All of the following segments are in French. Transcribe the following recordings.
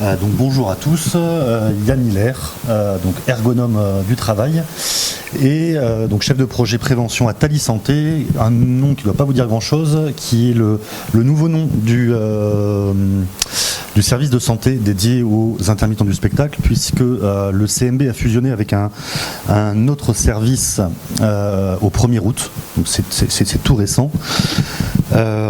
Donc bonjour à tous, Yann Miller, donc ergonome du travail et donc chef de projet prévention à Tali Santé, un nom qui ne doit pas vous dire grand chose, qui est le nouveau nom du service de santé dédié aux intermittents du spectacle, puisque le CMB a fusionné avec un autre service au 1er août, donc c'est tout récent.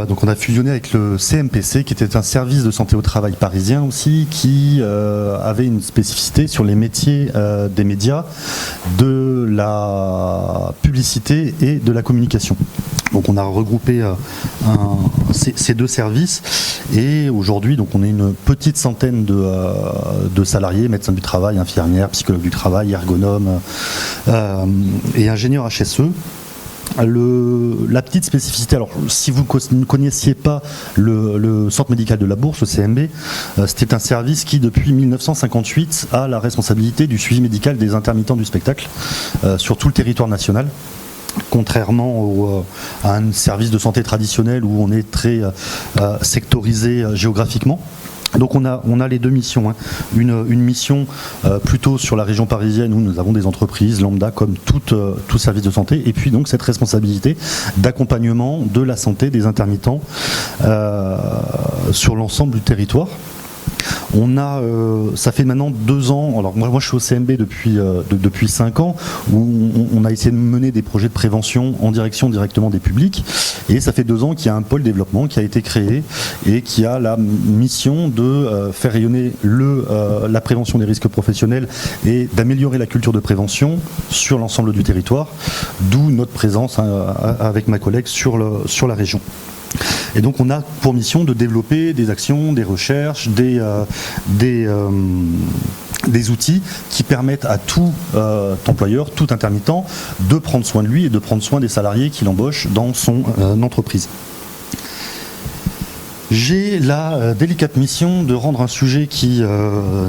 Donc on a fusionné avec le CMPC, qui était un service de santé au travail parisien aussi, qui avait une spécificité sur les métiers des médias, de la publicité et de la communication. Donc on a regroupé ces deux services, et aujourd'hui donc on est une petite centaine de salariés, médecins du travail, infirmières, psychologues du travail, ergonomes et ingénieurs HSE. La petite spécificité, alors si vous ne connaissiez pas le centre médical de la Bourse, le CMB, c'était un service qui depuis 1958 a la responsabilité du suivi médical des intermittents du spectacle sur tout le territoire national. Contrairement à un service de santé traditionnel où on est très sectorisé géographiquement. Donc on a les deux missions, hein. Une mission plutôt sur la région parisienne où nous avons des entreprises lambda comme tout service de santé, et puis donc cette responsabilité d'accompagnement de la santé des intermittents sur l'ensemble du territoire. Ça fait maintenant 2 ans, alors moi je suis au CMB depuis 5 ans, où on a essayé de mener des projets de prévention en direction directement des publics, et ça fait 2 ans qu'il y a un pôle développement qui a été créé et qui a la mission de faire rayonner la prévention des risques professionnels et d'améliorer la culture de prévention sur l'ensemble du territoire, d'où notre présence avec ma collègue sur la région. Et donc on a pour mission de développer des actions, des recherches, des outils qui permettent à tout employeur, tout intermittent, de prendre soin de lui et de prendre soin des salariés qu'il embauche dans son entreprise. J'ai la délicate mission de rendre un sujet qui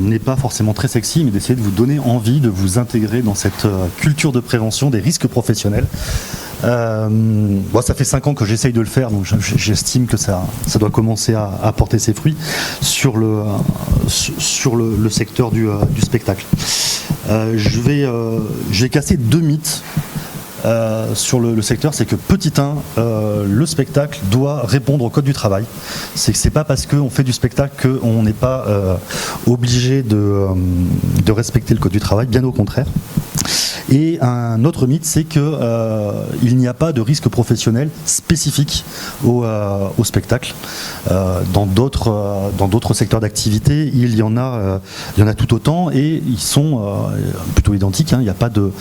n'est pas forcément très sexy, mais d'essayer de vous donner envie de vous intégrer dans cette culture de prévention des risques professionnels. Ça fait 5 ans que j'essaye de le faire, donc j'estime que ça doit commencer à porter ses fruits sur le secteur du spectacle. Je vais casser 2 mythes sur le secteur. C'est que petit 1, le spectacle doit répondre au code du travail. C'est pas parce qu'on fait du spectacle qu'on n'est pas obligé de respecter le code du travail, bien au contraire. Et un autre mythe, c'est qu'il n'y a pas de risque professionnel spécifique au spectacle. Dans d'autres secteurs d'activité, il y en a tout autant, et ils sont plutôt identiques, hein. Il n'y a pas de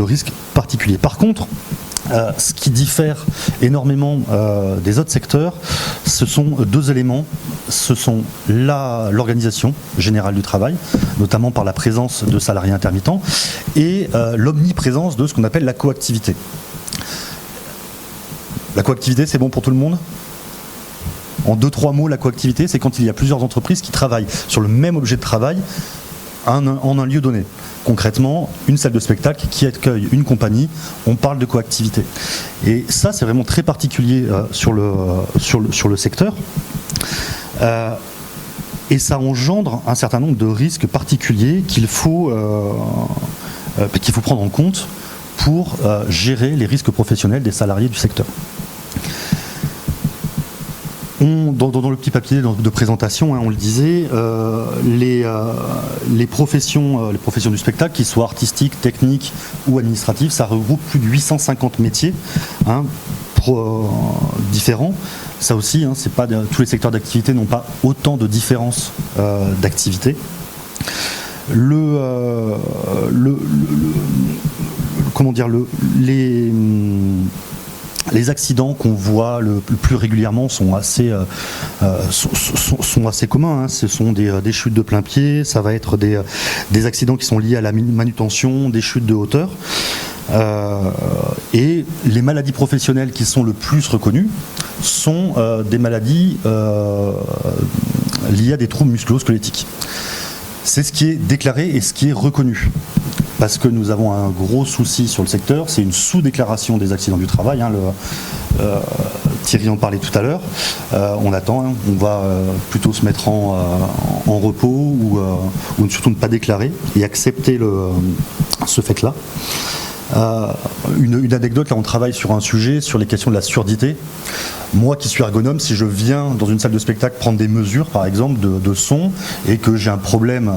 risque particulier. Par contre, ce qui diffère énormément des autres secteurs, ce sont 2 éléments. Ce sont l'organisation générale du travail, notamment par la présence de salariés intermittents, et l'omniprésence de ce qu'on appelle la coactivité. La coactivité, c'est bon pour tout le monde ? En 2-3 mots, la coactivité, c'est quand il y a plusieurs entreprises qui travaillent sur le même objet de travail en un lieu donné. Concrètement, une salle de spectacle qui accueille une compagnie, on parle de coactivité. Et ça, c'est vraiment très particulier sur le secteur. Et ça engendre un certain nombre de risques particuliers qu'il faut prendre en compte pour gérer les risques professionnels des salariés du secteur. Dans le petit papier de présentation, hein, on le disait, les professions du spectacle, qu'ils soient artistiques, techniques ou administratives, ça regroupe plus de 850 métiers, hein, différents. Ça aussi, hein, tous les secteurs d'activité n'ont pas autant de différences d'activité. Les accidents qu'on voit le plus régulièrement sont assez communs, hein. Ce sont des chutes de plein pied, ça va être des accidents qui sont liés à la manutention, des chutes de hauteur. Et les maladies professionnelles qui sont le plus reconnues sont des maladies liées à des troubles musculo-squelettiques. C'est ce qui est déclaré et ce qui est reconnu. Parce que nous avons un gros souci sur le secteur, c'est une sous-déclaration des accidents du travail, hein, Thierry en parlait tout à l'heure. On attend, hein, on va plutôt se mettre en repos ou ou surtout ne pas déclarer et accepter ce fait-là. Une anecdote, là on travaille sur un sujet, sur les questions de la surdité. Moi qui suis ergonome, si je viens dans une salle de spectacle prendre des mesures par exemple de son et que j'ai un problème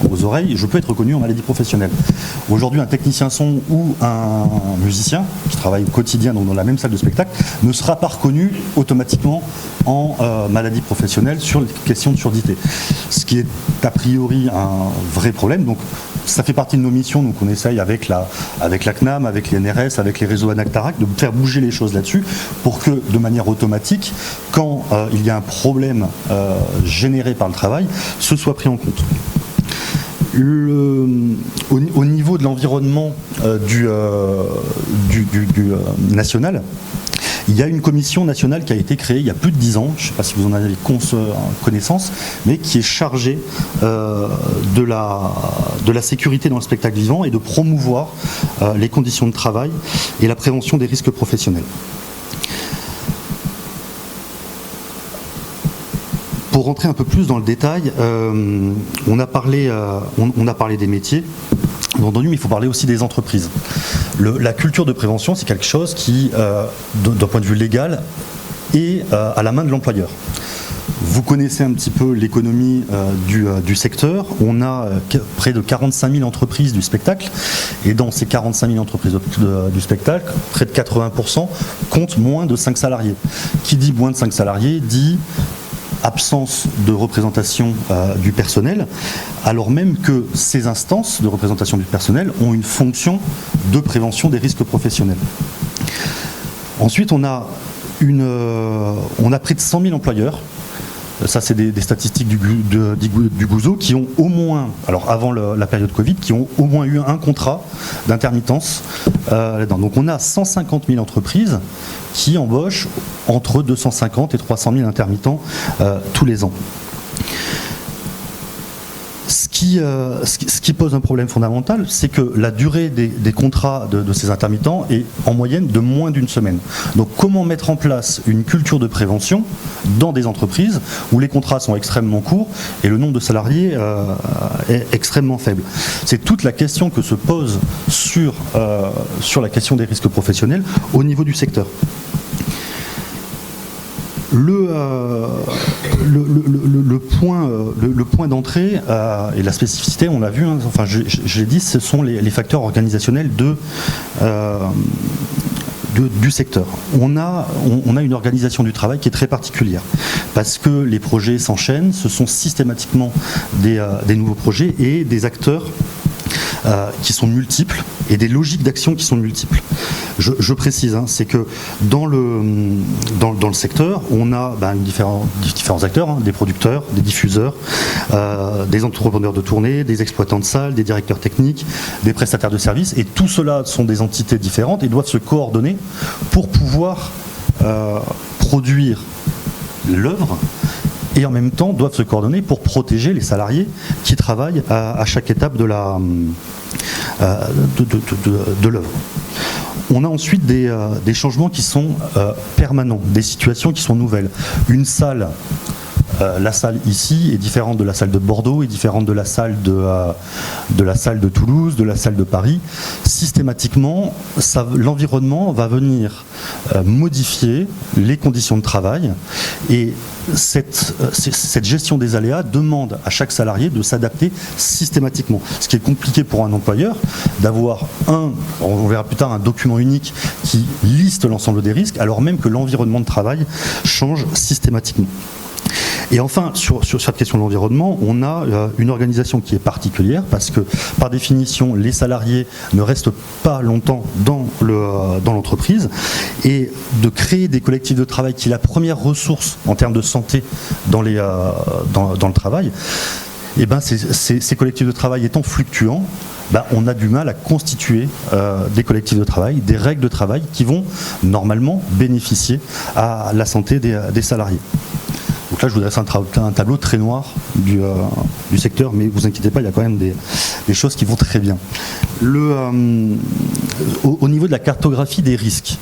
aux oreilles, je peux être reconnu en maladie professionnelle. Aujourd'hui un technicien son ou un musicien qui travaille au quotidien dans la même salle de spectacle ne sera pas reconnu automatiquement en maladie professionnelle sur les questions de surdité. Ce qui est a priori un vrai problème. Donc ça fait partie de nos missions, donc on essaye avec la CNAM, avec les NRS, avec les réseaux ANAC-TARAC, de faire bouger les choses là-dessus pour que de manière automatique, quand il y a un problème généré par le travail, ce soit pris en compte. Au niveau de l'environnement du national, il y a une commission nationale qui a été créée il y a plus de 10 ans, je ne sais pas si vous en avez connaissance, mais qui est chargée de la sécurité dans le spectacle vivant et de promouvoir les conditions de travail et la prévention des risques professionnels. Pour rentrer un peu plus dans le détail, on a parlé des métiers, bien entendu, mais il faut parler aussi des entreprises. La culture de prévention, c'est quelque chose qui, d'un point de vue légal, est à la main de l'employeur. Vous connaissez un petit peu l'économie du secteur. On a près de 45 000 entreprises du spectacle. Et dans ces 45 000 entreprises du spectacle, près de 80% comptent moins de 5 salariés. Qui dit moins de 5 salariés dit absence de représentation du personnel, alors même que ces instances de représentation du personnel ont une fonction de prévention des risques professionnels. Ensuite, on a près de 100 000 employeurs. Ça, c'est des statistiques du GOUZO qui ont au moins, alors avant la période Covid, qui ont au moins eu un contrat d'intermittence là-dedans. Donc on a 150 000 entreprises qui embauchent entre 250 et 300 000 intermittents tous les ans. Ce qui pose un problème fondamental, c'est que la durée des contrats de ces intermittents est en moyenne de moins d'une semaine. Donc comment mettre en place une culture de prévention dans des entreprises où les contrats sont extrêmement courts et le nombre de salariés est extrêmement faible. C'est toute la question que se pose sur la question des risques professionnels au niveau du secteur. Le point d'entrée et la spécificité, on l'a vu, hein, enfin je l'ai dit, ce sont les facteurs organisationnels du secteur. On a une organisation du travail qui est très particulière parce que les projets s'enchaînent, ce sont systématiquement des nouveaux projets et des acteurs qui sont multiples et des logiques d'action qui sont multiples. Je précise, hein, c'est que dans le secteur, on a différents acteurs, hein, des producteurs, des diffuseurs, des entrepreneurs de tournée, des exploitants de salles, des directeurs techniques, des prestataires de services, et tout cela sont des entités différentes et doivent se coordonner pour pouvoir produire l'œuvre et en même temps doivent se coordonner pour protéger les salariés qui travaillent à chaque étape de l'œuvre. On a ensuite des changements qui sont permanents, des situations qui sont nouvelles. Une salle, la salle ici est différente de la salle de Bordeaux, est différente de la salle de Toulouse, de la salle de Paris. Systématiquement, l'environnement va venir modifier les conditions de travail et cette gestion des aléas demande à chaque salarié de s'adapter systématiquement. Ce qui est compliqué pour un employeur d'avoir on verra plus tard, un document unique qui liste l'ensemble des risques, alors même que l'environnement de travail change systématiquement. Et enfin, sur cette question de l'environnement, on a une organisation qui est particulière parce que, par définition, les salariés ne restent pas longtemps dans l'entreprise, et de créer des collectifs de travail qui est la première ressource en termes de santé dans le travail, et ces collectifs de travail étant fluctuants, on a du mal à constituer des collectifs de travail, des règles de travail qui vont normalement bénéficier à la santé des salariés. Donc là, je vous dresse un tableau très noir du secteur, mais vous inquiétez pas, il y a quand même des choses qui vont très bien. Au niveau de la cartographie des risques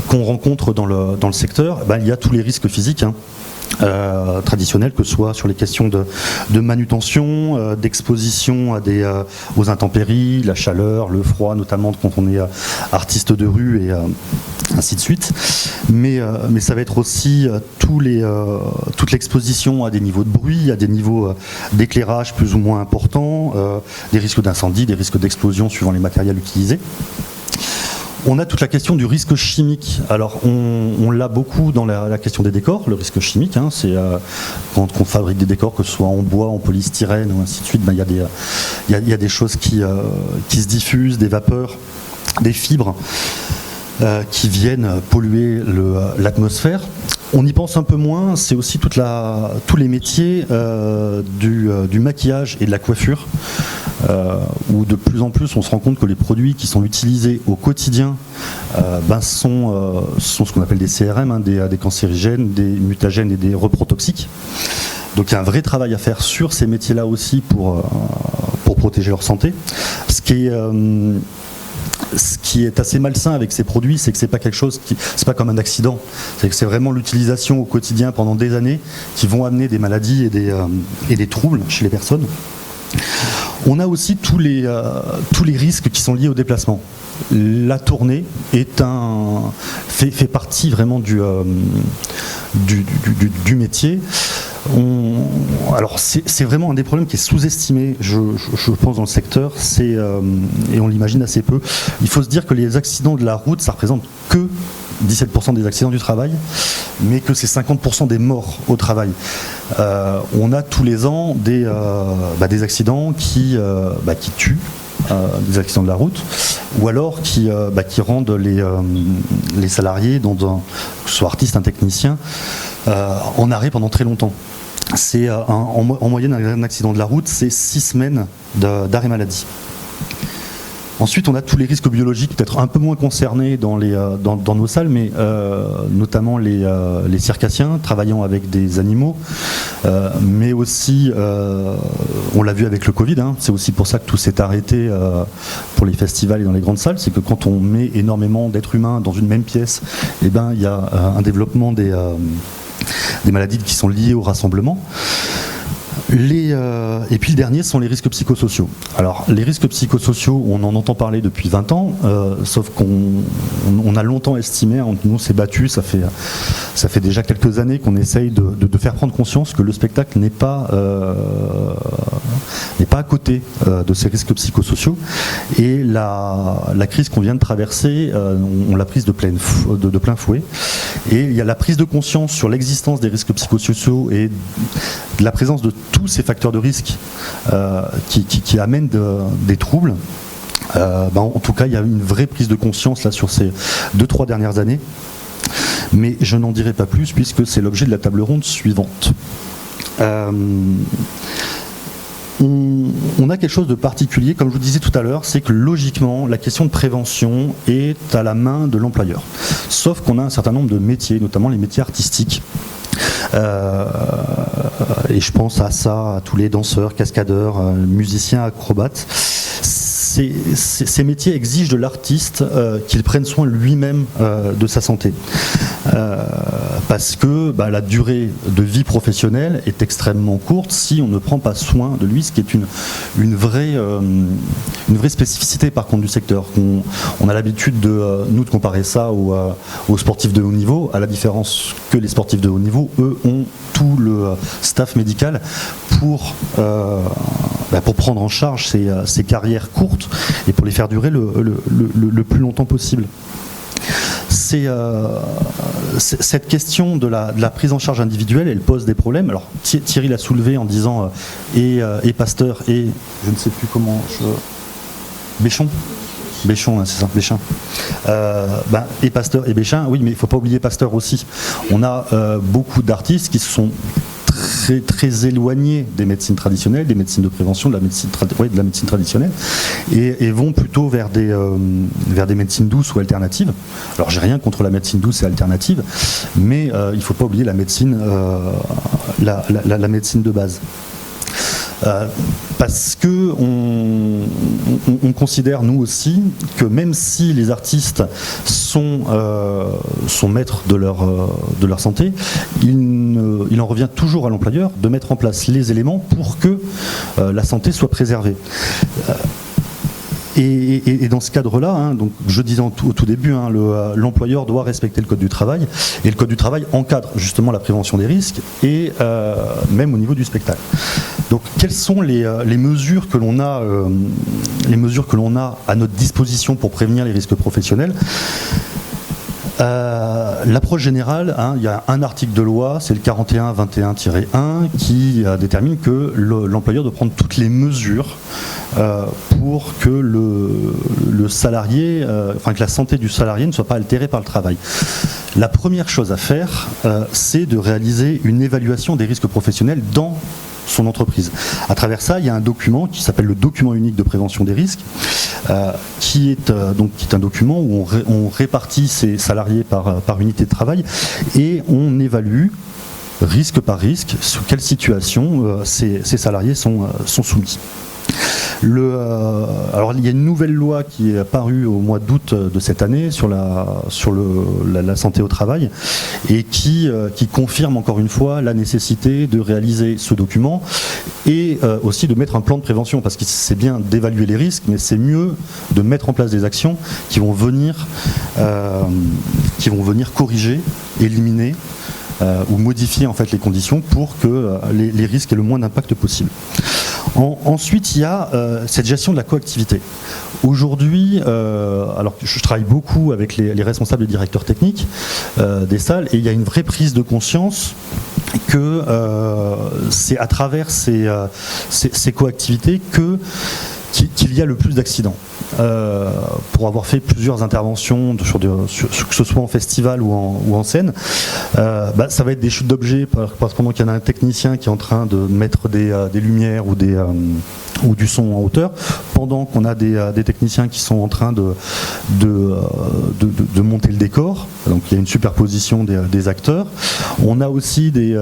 qu'on rencontre dans le secteur, il y a tous les risques physiques, hein. traditionnelles, que ce soit sur les questions de manutention, d'exposition aux intempéries, la chaleur, le froid, notamment quand on est artiste de rue et ainsi de suite. Mais ça va être aussi toute l'exposition à des niveaux de bruit, à des niveaux d'éclairage plus ou moins importants, des risques d'incendie, des risques d'explosion suivant les matériels utilisés. On a toute la question du risque chimique. Alors, on l'a beaucoup dans la question des décors, le risque chimique. C'est quand on fabrique des décors, que ce soit en bois, en polystyrène ou ainsi de suite, il y a des choses qui se diffusent, des vapeurs, des fibres qui viennent polluer l'atmosphère. On y pense un peu moins, c'est aussi tous les métiers du maquillage et de la coiffure, où de plus en plus on se rend compte que les produits qui sont utilisés au quotidien sont ce qu'on appelle des CRM, des cancérigènes, des mutagènes et des reprotoxiques. Donc il y a un vrai travail à faire sur ces métiers-là aussi pour protéger leur santé. Ce qui est assez malsain avec ces produits, c'est que c'est pas quelque chose c'est pas comme un accident. C'est que c'est vraiment l'utilisation au quotidien pendant des années qui vont amener des maladies et des troubles chez les personnes. On a aussi tous les risques qui sont liés au déplacement. La tournée fait partie vraiment du métier. Alors c'est vraiment un des problèmes qui est sous-estimé, je pense, dans le secteur, et on l'imagine assez peu. Il faut se dire que les accidents de la route, ça représente que 17% des accidents du travail, mais que c'est 50% des morts au travail. On a tous les ans des accidents qui tuent, des accidents de la route, ou alors qui rendent les salariés, que ce soit artiste, un technicien, en arrêt pendant très longtemps. C'est en moyenne un accident de la route, c'est 6 semaines d'arrêt maladie. Ensuite, on a tous les risques biologiques, peut-être un peu moins concernés dans nos salles, mais notamment les circassiens, travaillant avec des animaux, mais aussi, on l'a vu avec le Covid, c'est aussi pour ça que tout s'est arrêté pour les festivals et dans les grandes salles, c'est que quand on met énormément d'êtres humains dans une même pièce, il y a un développement des maladies qui sont liées au rassemblement. Et puis le dernier sont les risques psychosociaux. Alors les risques psychosociaux, on en entend parler depuis 20 ans, sauf qu'on a longtemps estimé, nous on s'est battu, ça fait déjà quelques années qu'on essaye de faire prendre conscience que le spectacle n'est pas à côté de ces risques psychosociaux. Et la crise qu'on vient de traverser, on l'a prise de plein fouet. Et il y a la prise de conscience sur l'existence des risques psychosociaux et de la présence de tous ces facteurs de risque qui amènent des troubles. En tout cas, il y a une vraie prise de conscience là sur ces 2-3 dernières années. Mais je n'en dirai pas plus puisque c'est l'objet de la table ronde suivante. On a quelque chose de particulier, comme je vous disais tout à l'heure, c'est que logiquement, la question de prévention est à la main de l'employeur. Sauf qu'on a un certain nombre de métiers, notamment les métiers artistiques. Et je pense à ça, à tous les danseurs, cascadeurs, musiciens, acrobates. Ces métiers exigent de l'artiste qu'il prenne soin lui-même de sa santé. Parce que la durée de vie professionnelle est extrêmement courte si on ne prend pas soin de lui, ce qui est une vraie spécificité par contre du secteur. On a l'habitude de comparer ça aux sportifs de haut niveau, à la différence que les sportifs de haut niveau, eux, ont tout le staff médical pour prendre en charge ces carrières courtes et pour les faire durer le plus longtemps possible. Cette question de la prise en charge individuelle, elle pose des problèmes. Alors Thierry l'a soulevé en disant et Pasteur et je ne sais plus comment Béchon, c'est ça, Béchin. Et Pasteur et Béchin, oui, mais il ne faut pas oublier Pasteur aussi. On a beaucoup d'artistes qui se sont très, très éloignés des médecines traditionnelles, des médecines de prévention, de la médecine traditionnelle, et vont plutôt vers des médecines douces ou alternatives. Alors j'ai rien contre la médecine douce et alternative, mais il ne faut pas oublier la médecine la médecine de base. Parce que on considère, nous aussi, que même si les artistes sont maîtres de leur santé, il en revient toujours à l'employeur de mettre en place les éléments pour que la santé soit préservée. Et dans ce cadre-là, donc je disais au tout début, l'employeur doit respecter le Code du travail, et le Code du travail encadre justement la prévention des risques, et même au niveau du spectacle. Donc quelles sont les mesures que l'on a, à notre disposition pour prévenir les risques professionnels? L'approche générale, il y a un article de loi, c'est le 41-21-1, qui détermine que l'employeur doit prendre toutes les mesures pour que le salarié, que la santé du salarié ne soit pas altérée par le travail. La première chose à faire, c'est de réaliser une évaluation des risques professionnels dans son entreprise. À travers ça, il y a un document qui s'appelle le document unique de prévention des risques, qui est un document où on répartit ses salariés par unité de travail, et on évalue risque par risque sous quelle situation ces salariés sont soumis. Alors il y a une nouvelle loi qui est apparue au mois d'août de cette année sur la santé au travail, et qui confirme encore une fois la nécessité de réaliser ce document, et aussi de mettre un plan de prévention, parce que c'est bien d'évaluer les risques, mais c'est mieux de mettre en place des actions qui vont venir corriger, éliminer ou modifier en fait les conditions pour que les risques aient le moins d'impact possible. Ensuite, il y a cette gestion de la coactivité. Aujourd'hui, alors je travaille beaucoup avec les responsables et directeurs techniques des salles, et il y a une vraie prise de conscience que c'est à travers ces coactivités qu'il y a le plus d'accidents. Pour avoir fait plusieurs interventions que ce soit en festival ou en scène, ça va être des chutes d'objets parce pendant qu'il y en a un technicien qui est en train de mettre des lumières ou du son en hauteur, pendant qu'on a des techniciens qui sont en train de monter le décor. Donc il y a une superposition des acteurs. On a aussi des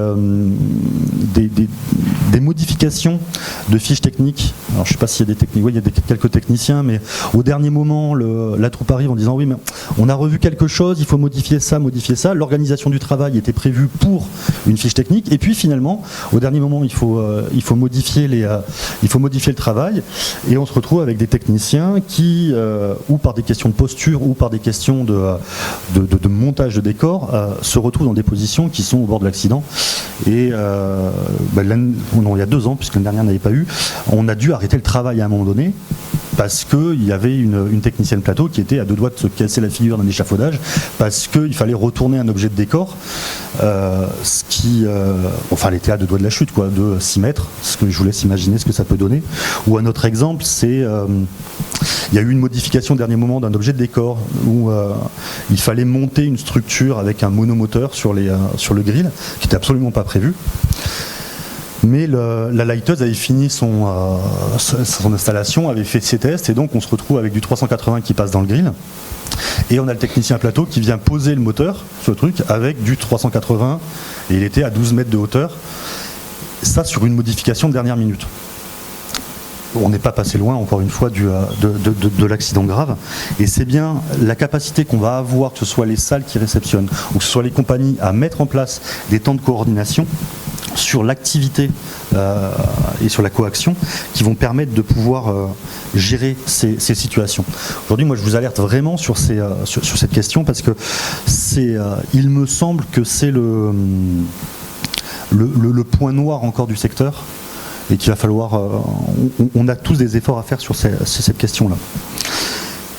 modifications de fiches techniques. Alors je ne sais pas s'il y a des techniques, oui, il y a quelques techniciens, mais au dernier moment, la troupe arrive en disant oui, mais on a revu quelque chose, il faut modifier ça. L'organisation du travail était prévue pour une fiche technique, et puis finalement, au dernier moment, il faut modifier le travail, et on se retrouve avec des techniciens qui, ou par des questions de posture, ou par des questions de montage de décor, se retrouvent dans des positions qui sont au bord de l'accident. Et il y a 2 ans, puisque l'année dernière n'avait pas eu, on a dû arrêter le travail à un moment donné, parce qu'il y avait une technicienne plateau qui était à 2 doigts de se casser la figure d'un échafaudage, parce qu'il fallait retourner un objet de décor, elle était à 2 doigts de la chute, de 6 mètres, ce que je vous laisse imaginer ce que ça peut donner. Ou un autre exemple, c'est il y a eu une modification au dernier moment d'un objet de décor, où il fallait monter une structure avec un monomoteur sur le grill, qui n'était absolument pas prévu. Mais la lighteuse avait fini son installation, avait fait ses tests, et donc on se retrouve avec du 380 qui passe dans le grill, et on a le technicien plateau qui vient poser le moteur sur le truc avec du 380, et il était à 12 mètres de hauteur, ça sur une modification de dernière minute. On n'est pas passé loin, encore une fois, de l'accident grave, et c'est bien la capacité qu'on va avoir, que ce soit les salles qui réceptionnent ou que ce soit les compagnies, à mettre en place des temps de coordination sur l'activité et sur la coaction, qui vont permettre de pouvoir gérer ces situations. Aujourd'hui, moi, je vous alerte vraiment sur cette question, parce que il me semble que c'est le point noir encore du secteur, et qu'il va falloir... on a tous des efforts à faire sur cette question-là.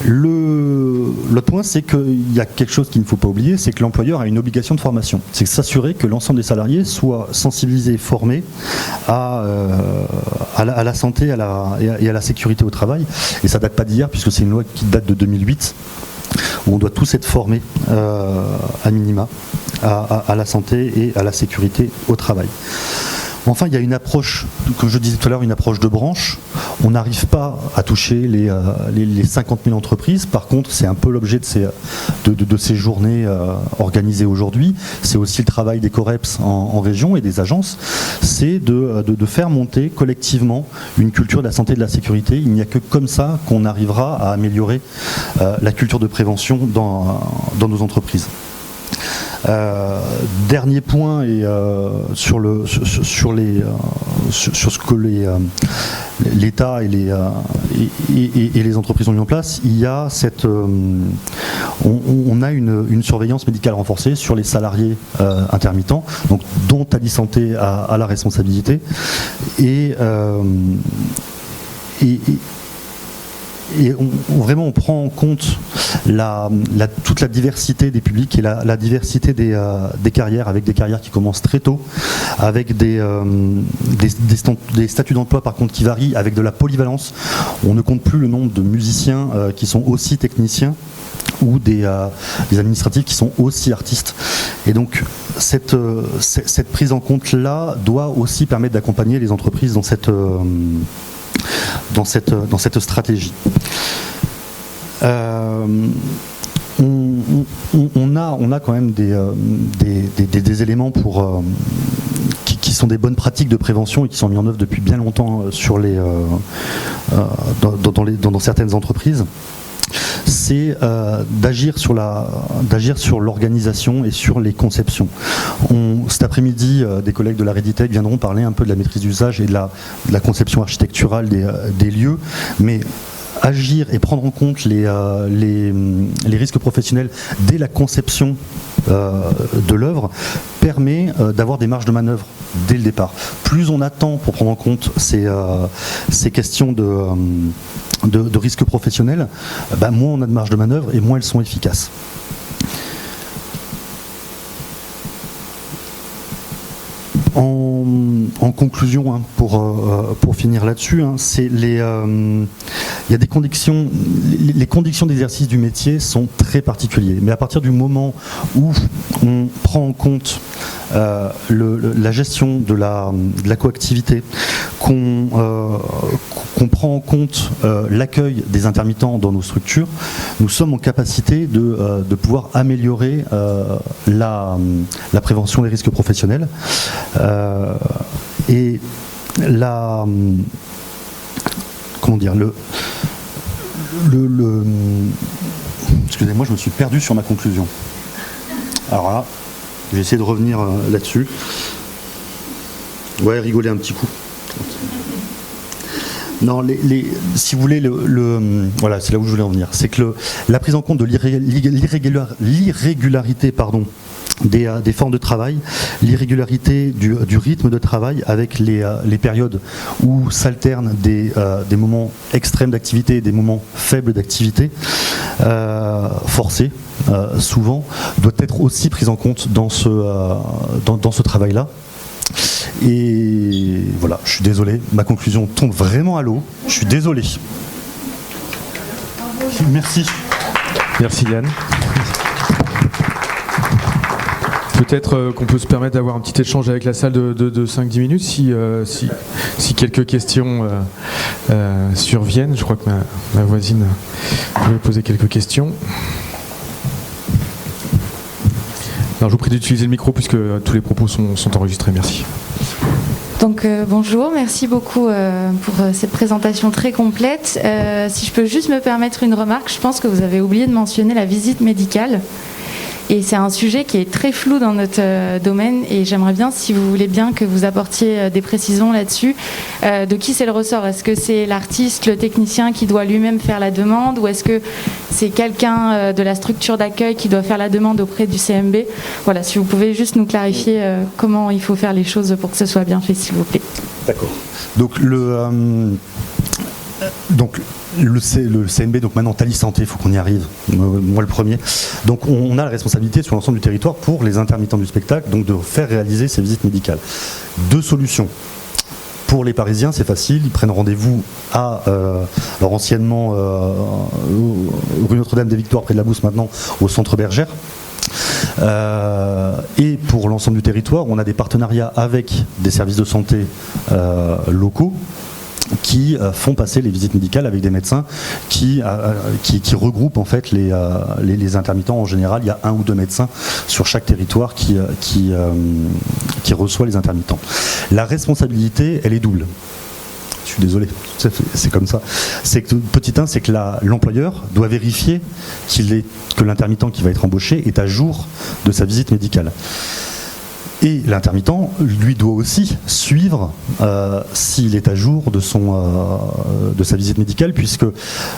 L'autre point, c'est qu'il y a quelque chose qu'il ne faut pas oublier, c'est que l'employeur a une obligation de formation. C'est s'assurer que l'ensemble des salariés soient sensibilisés et formés à la santé et à la sécurité au travail. Et ça ne date pas d'hier, puisque c'est une loi qui date de 2008, où on doit tous être formés à minima à la santé et à la sécurité au travail. Enfin, il y a une approche, comme je disais tout à l'heure, une approche de branche. On n'arrive pas à toucher les 50 000 entreprises. Par contre, c'est un peu l'objet de ces journées organisées aujourd'hui. C'est aussi le travail des COREPS en région et des agences. C'est de faire monter collectivement une culture de la santé et de la sécurité. Il n'y a que comme ça qu'on arrivera à améliorer la culture de prévention dans nos entreprises. Dernier point et sur ce que l'État et les entreprises ont mis en place, il y a on a une surveillance médicale renforcée sur les salariés intermittents, donc dont Thalys Santé a la responsabilité et vraiment on prend en compte toute la diversité des publics et la diversité des carrières, avec des carrières qui commencent très tôt, avec des statuts d'emploi par contre qui varient, avec de la polyvalence. On ne compte plus le nombre de musiciens qui sont aussi techniciens ou des administratifs qui sont aussi artistes. Et donc cette prise en compte là doit aussi permettre d'accompagner les entreprises dans cette stratégie. On a quand même des éléments qui sont des bonnes pratiques de prévention et qui sont mis en œuvre depuis bien longtemps dans certaines entreprises. C'est d'agir sur l'organisation et sur les conceptions. Cet après-midi, des collègues de la Reditech viendront parler un peu de la maîtrise d'usage et de la conception architecturale des lieux, mais agir et prendre en compte les risques professionnels dès la conception de l'œuvre permet d'avoir des marges de manœuvre dès le départ. Plus on attend pour prendre en compte ces questions de risques professionnels, moins on a de marge de manœuvre et moins elles sont efficaces. En conclusion, pour finir là-dessus, il y a des conditions, les conditions d'exercice du métier sont très particulières. Mais à partir du moment où on prend en compte la gestion de la coactivité, qu'on prend en compte l'accueil des intermittents dans nos structures, nous sommes en capacité de pouvoir améliorer la prévention des risques professionnels. Et excusez-moi, je me suis perdu sur ma conclusion. Alors là, je vais essayer de revenir là-dessus. Ouais, rigoler un petit coup. Non, si vous voulez, voilà, c'est là où je voulais en venir. C'est que la prise en compte de l'irrégularité, des formes de travail, l'irrégularité du rythme de travail avec les périodes où s'alternent des moments extrêmes d'activité et des moments faibles d'activité, forcés souvent, doit être aussi prise en compte dans ce travail-là. Et voilà, je suis désolé, ma conclusion tombe vraiment à l'eau, je suis désolé. Merci. Merci Yann. Peut-être qu'on peut se permettre d'avoir un petit échange avec la salle de 5-10 minutes si quelques questions surviennent. Je crois que ma voisine veut poser quelques questions. Alors, je vous prie d'utiliser le micro puisque tous les propos sont enregistrés. Merci. Donc bonjour, merci beaucoup pour cette présentation très complète. Si je peux juste me permettre une remarque, je pense que vous avez oublié de mentionner la visite médicale. Et c'est un sujet qui est très flou dans notre domaine et j'aimerais bien, si vous voulez bien, que vous apportiez des précisions là-dessus. De qui c'est le ressort? Est-ce que c'est l'artiste, le technicien qui doit lui-même faire la demande ou est-ce que c'est quelqu'un de la structure d'accueil qui doit faire la demande auprès du CMB? Voilà, si vous pouvez juste nous clarifier comment il faut faire les choses pour que ce soit bien fait, s'il vous plaît. D'accord. Donc le CMB, donc maintenant Thalys Santé, il faut qu'on y arrive, moi le premier. Donc on a la responsabilité sur l'ensemble du territoire pour les intermittents du spectacle, donc de faire réaliser ces visites médicales. Deux solutions. Pour les Parisiens, c'est facile, ils prennent rendez-vous alors anciennement rue Notre-Dame-des-Victoires, près de la Beauce, maintenant au centre Bergère. Et pour l'ensemble du territoire, on a des partenariats avec des services de santé locaux qui font passer les visites médicales avec des médecins qui regroupent en fait les intermittents. En général, il y a 1 ou 2 médecins sur chaque territoire qui reçoit les intermittents. La responsabilité, elle est double. Je suis désolé, c'est comme ça. C'est que petit 1, c'est que l'employeur doit vérifier que l'intermittent qui va être embauché est à jour de sa visite médicale. Et l'intermittent, lui, doit aussi suivre s'il est à jour de sa visite médicale, puisque,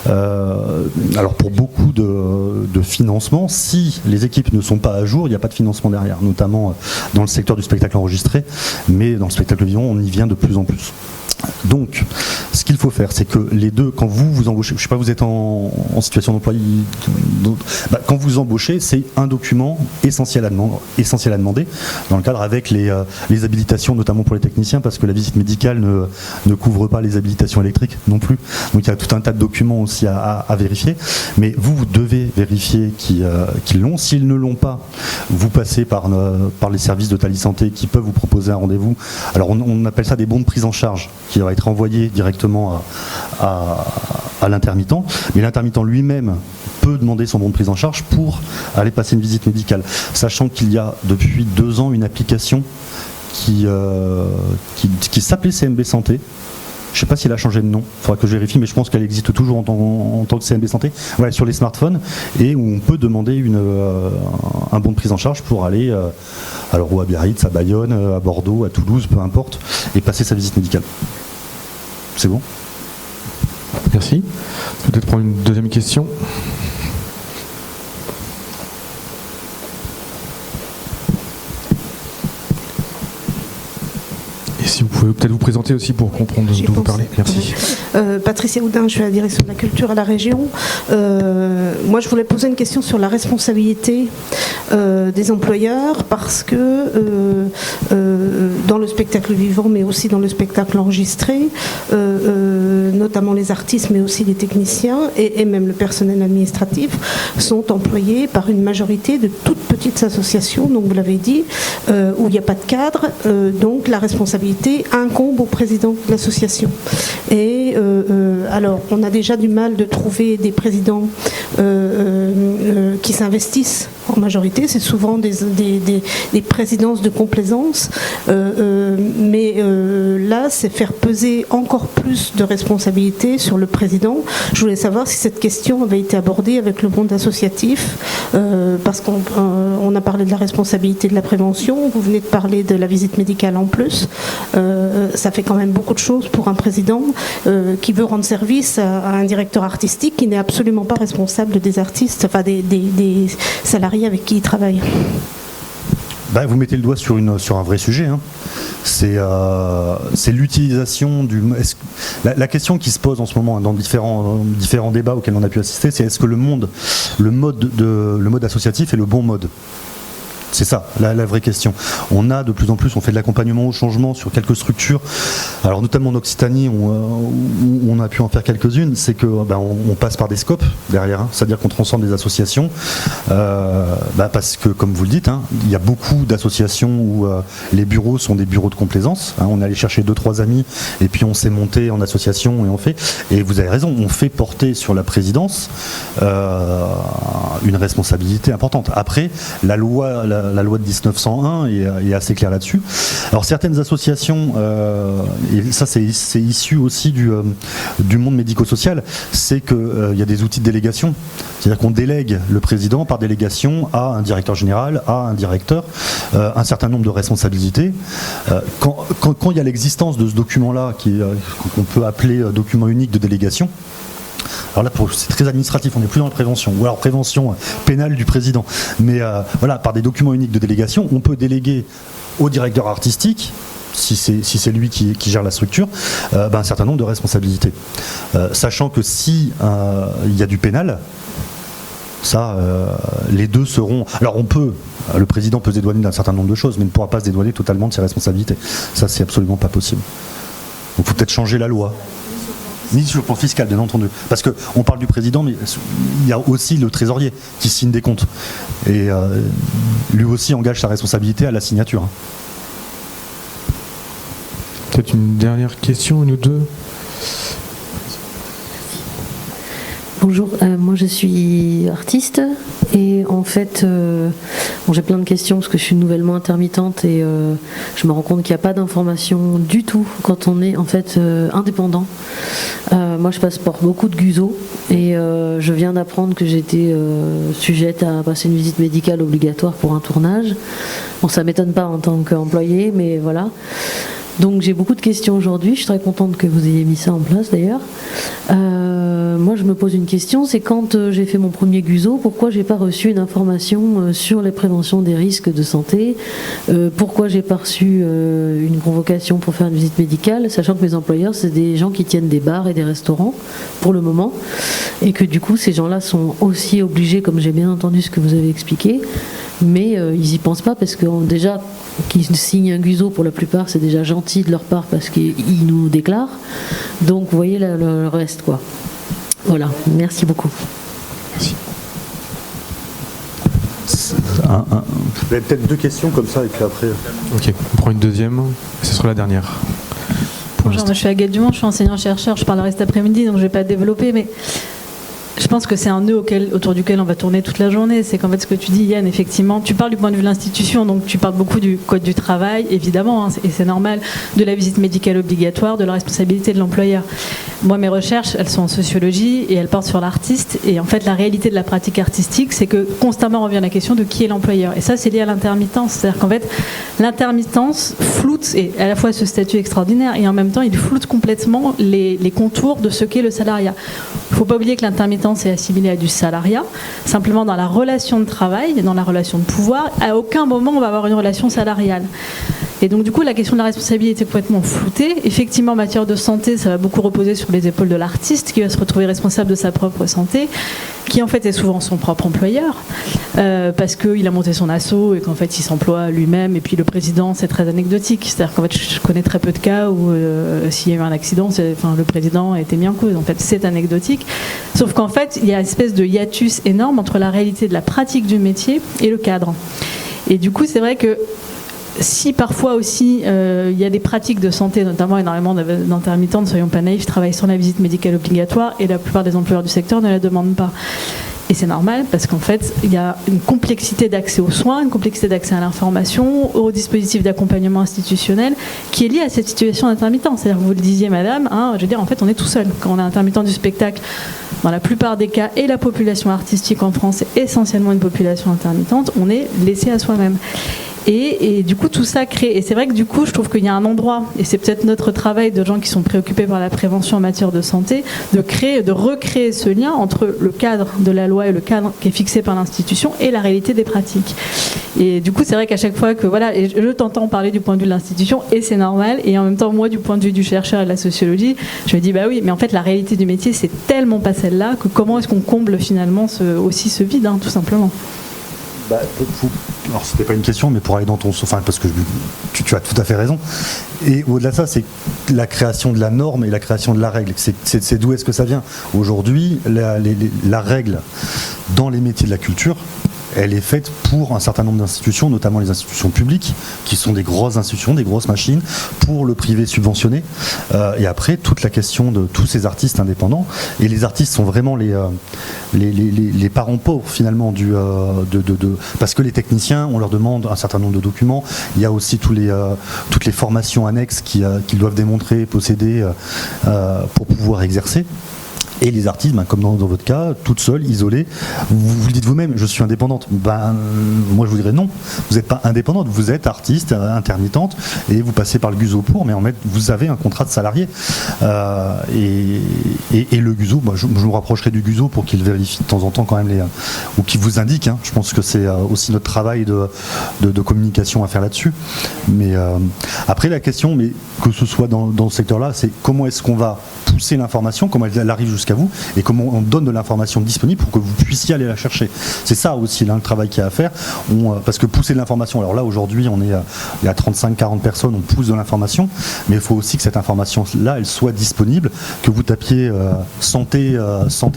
alors pour beaucoup de financements, si les équipes ne sont pas à jour, il n'y a pas de financement derrière, notamment dans le secteur du spectacle enregistré, mais dans le spectacle vivant, on y vient de plus en plus. Donc, ce qu'il faut faire, c'est que les deux, quand vous embauchez, je ne sais pas, vous êtes en situation d'employé, quand vous embauchez, c'est un document essentiel à demander, dans le cadre avec les habilitations, notamment pour les techniciens, parce que la visite médicale ne couvre pas les habilitations électriques non plus. Donc il y a tout un tas de documents aussi à vérifier. Mais vous devez vérifier qu'ils l'ont. S'ils ne l'ont pas, vous passez par les services de Thalys Santé qui peuvent vous proposer un rendez-vous. Alors on appelle ça des bons de prise en charge, qui va être envoyé directement à l'intermittent, mais l'intermittent lui-même peut demander son bon de prise en charge pour aller passer une visite médicale, sachant qu'il y a depuis 2 ans une application qui s'appelait CMB Santé. Je ne sais pas si elle a changé de nom, il faudra que je vérifie, mais je pense qu'elle existe toujours en tant que CMB Santé, ouais, sur les smartphones, et où on peut demander un bon de prise en charge pour aller alors, à Biarritz, à Bayonne, à Bordeaux, à Toulouse, peu importe, et passer sa visite médicale. C'est bon ? Merci. Peut-être prendre une deuxième question. Et si vous pouvez peut-être vous présenter aussi pour comprendre d'où vous parlez. Merci. Patricia Houdin, je suis à la direction de la culture à la région. Moi, je voulais poser une question sur la responsabilité des employeurs, parce que dans le spectacle vivant, mais aussi dans le spectacle enregistré, notamment les artistes, mais aussi les techniciens et même le personnel administratif sont employés par une majorité de toutes petites associations, donc vous l'avez dit, où il n'y a pas de cadre, donc la responsabilité incombe au président de l'association. Et alors, on a déjà du mal de trouver des présidents qui s'investissent en majorité. C'est souvent des présidences de complaisance. Mais là, c'est faire peser encore plus de responsabilités sur le président. Je voulais savoir si cette question avait été abordée avec le monde associatif, parce qu'on a parlé de la responsabilité de la prévention, vous venez de parler de la visite médicale en plus. Ça fait quand même beaucoup de choses pour un président qui veut rendre service à un directeur artistique qui n'est absolument pas responsable des artistes, enfin des salariés avec qui il travaille. Vous mettez le doigt sur un vrai sujet. Hein. C'est l'utilisation du... La question qui se pose en ce moment dans différents débats auxquels on a pu assister, c'est est-ce que le mode associatif est le bon mode ? C'est ça, la vraie question. On a de plus en plus, on fait de l'accompagnement au changement sur quelques structures. Alors notamment en Occitanie, où on a pu en faire quelques-unes, c'est que on passe par des scopes derrière, hein, c'est-à-dire qu'on transforme des associations, parce que comme vous le dites, hein, il y a beaucoup d'associations où les bureaux sont des bureaux de complaisance. Hein, on est allé chercher 2-3 amis et puis on s'est monté en association et on fait. Et vous avez raison, on fait porter sur la présidence une responsabilité importante. Après, la loi de 1901 est assez claire là-dessus. Alors certaines associations, et ça c'est issu aussi du monde médico-social, c'est qu'il y a des outils de délégation. C'est-à-dire qu'on délègue le président par délégation à un directeur général, à un directeur, un certain nombre de responsabilités. Quand il y a l'existence de ce document-là, qu'on peut appeler document unique de délégation, alors là, c'est très administratif, on n'est plus dans la prévention, ou alors prévention pénale du président. Mais par des documents uniques de délégation, on peut déléguer au directeur artistique, si c'est lui qui gère la structure, un certain nombre de responsabilités. Sachant que si il y a du pénal, ça, les deux seront... Alors le président peut se dédouaner d'un certain nombre de choses, mais ne pourra pas se dédouaner totalement de ses responsabilités. Ça, c'est absolument pas possible. Donc il faut peut-être changer la loi. ni sur le plan fiscal, bien entendu. Parce qu'on parle du président, mais il y a aussi le trésorier qui signe des comptes. Et lui aussi engage sa responsabilité à la signature. Peut-être une dernière question, une ou deux. Bonjour, moi je suis artiste et en fait j'ai plein de questions parce que je suis nouvellement intermittente et je me rends compte qu'il n'y a pas d'information du tout quand on est en fait indépendant. Moi je passe par beaucoup de GUSO et je viens d'apprendre que j'étais sujette à passer une visite médicale obligatoire pour un tournage. Bon, ça m'étonne pas en tant qu'employée, mais voilà. Donc j'ai beaucoup de questions aujourd'hui, je suis très contente que vous ayez mis ça en place d'ailleurs. Moi je me pose une question, c'est quand j'ai fait mon premier GUSO, pourquoi j'ai pas reçu une information sur les préventions des risques de santé, pourquoi j'ai pas reçu une convocation pour faire une visite médicale, sachant que mes employeurs c'est des gens qui tiennent des bars et des restaurants pour le moment, et que du coup ces gens-là sont aussi obligés, comme j'ai bien entendu ce que vous avez expliqué, mais ils y pensent pas parce que déjà qu'ils signent un GUSO pour la plupart c'est déjà gentil de leur part parce qu'ils nous déclarent, donc vous voyez le reste quoi. Voilà, merci beaucoup. Merci. Vous avez peut-être deux questions comme ça et puis après... Ok, on prend une deuxième et ce sera la dernière. Bonjour, moi je suis Agathe Dumont, je suis enseignant-chercheur, je parlerai cet après-midi donc je ne vais pas développer, mais je pense que c'est un nœud autour duquel on va tourner toute la journée. C'est qu'en fait, ce que tu dis, Yann, effectivement, tu parles du point de vue de l'institution, donc tu parles beaucoup du code du travail, évidemment, hein, et c'est normal, de la visite médicale obligatoire, de la responsabilité de l'employeur. Moi, mes recherches, elles sont en sociologie et elles portent sur l'artiste. Et en fait, la réalité de la pratique artistique, c'est que constamment revient la question de qui est l'employeur. Et ça, c'est lié à l'intermittence. C'est-à-dire qu'en fait, l'intermittence floute, et à la fois ce statut extraordinaire, et en même temps, il floute complètement les contours de ce qu'est le salariat. Il ne faut pas oublier que l'intermittence est assimilée à du salariat. Simplement, dans la relation de travail, dans la relation de pouvoir, à aucun moment on va avoir une relation salariale. Et donc du coup, la question de la responsabilité est complètement floutée. Effectivement, en matière de santé, ça va beaucoup reposer sur les épaules de l'artiste qui va se retrouver responsable de sa propre santé, qui en fait est souvent son propre employeur, parce qu'il a monté son asso et qu'en fait il s'emploie lui-même. Et puis le président, c'est très anecdotique. C'est-à-dire qu'en fait, je connais très peu de cas où s'il y a eu un accident, le président a été mis en cause. En fait, c'est anecdotique. Sauf qu'en fait, il y a une espèce de hiatus énorme entre la réalité de la pratique du métier et le cadre. Et du coup, c'est vrai que si parfois aussi il y a des pratiques de santé, notamment énormément d'intermittents, ne soyons pas naïfs, travaillent sans la visite médicale obligatoire et la plupart des employeurs du secteur ne la demandent pas. Et c'est normal parce qu'en fait, il y a une complexité d'accès aux soins, une complexité d'accès à l'information, aux dispositifs d'accompagnement institutionnel qui est liée à cette situation d'intermittence. C'est-à-dire, vous le disiez, madame, hein, je veux dire, en fait, on est tout seul. Quand on est intermittent du spectacle, dans la plupart des cas, et la population artistique en France est essentiellement une population intermittente, on est laissé à soi-même. Et du coup, tout ça crée. Et c'est vrai que du coup, je trouve qu'il y a un endroit, et c'est peut-être notre travail de gens qui sont préoccupés par la prévention en matière de santé, de recréer ce lien entre le cadre de la loi et le cadre qui est fixé par l'institution et la réalité des pratiques. Et du coup, c'est vrai qu'à chaque fois que voilà, et je t'entends parler du point de vue de l'institution, et c'est normal. Et en même temps, moi, du point de vue du chercheur et de la sociologie, je me dis bah oui, mais en fait, la réalité du métier, c'est tellement pas celle-là que comment est-ce qu'on comble finalement aussi ce vide, hein, tout simplement. Alors c'était pas une question, mais pour aller dans ton, enfin parce que tu as tout à fait raison. Et au-delà de ça, c'est la création de la norme et la création de la règle. C'est d'où est-ce que ça vient ? Aujourd'hui, la règle dans les métiers de la culture, elle est faite pour un certain nombre d'institutions, notamment les institutions publiques, qui sont des grosses institutions, des grosses machines, pour le privé subventionné. Et après, toute la question de tous ces artistes indépendants. Et les artistes sont vraiment les parents pauvres, finalement, parce que les techniciens, on leur demande un certain nombre de documents. Il y a aussi toutes les formations annexes qu'ils doivent démontrer, posséder, pour pouvoir exercer. Et les artistes, comme dans votre cas, toutes seules, isolées, vous le dites vous-même, je suis indépendante. Moi je vous dirais non, vous n'êtes pas indépendante, vous êtes artiste, intermittente, et vous passez par le GUSO pour, mais en fait vous avez un contrat de salarié. Et le GUSO, je me rapprocherai du GUSO pour qu'il vérifie de temps en temps quand même ou qu'il vous indique. Hein. Je pense que c'est aussi notre travail de communication à faire là-dessus. Mais après la question, mais que ce soit dans ce secteur-là, c'est comment est-ce qu'on va pousser l'information, comment elle arrive jusqu'à vous, et comment on donne de l'information disponible pour que vous puissiez aller la chercher. C'est ça aussi là, le travail qu'il y a à faire, parce que pousser de l'information, alors là aujourd'hui il y a 35-40 personnes, on pousse de l'information, mais il faut aussi que cette information-là, elle soit disponible, que vous tapiez santé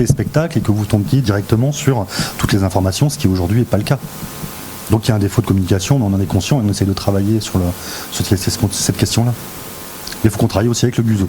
spectacle et que vous tombiez directement sur toutes les informations, ce qui aujourd'hui n'est pas le cas. Donc il y a un défaut de communication, on en est conscient et on essaie de travailler sur cette question-là. Il faut qu'on travaille aussi avec le GUSO.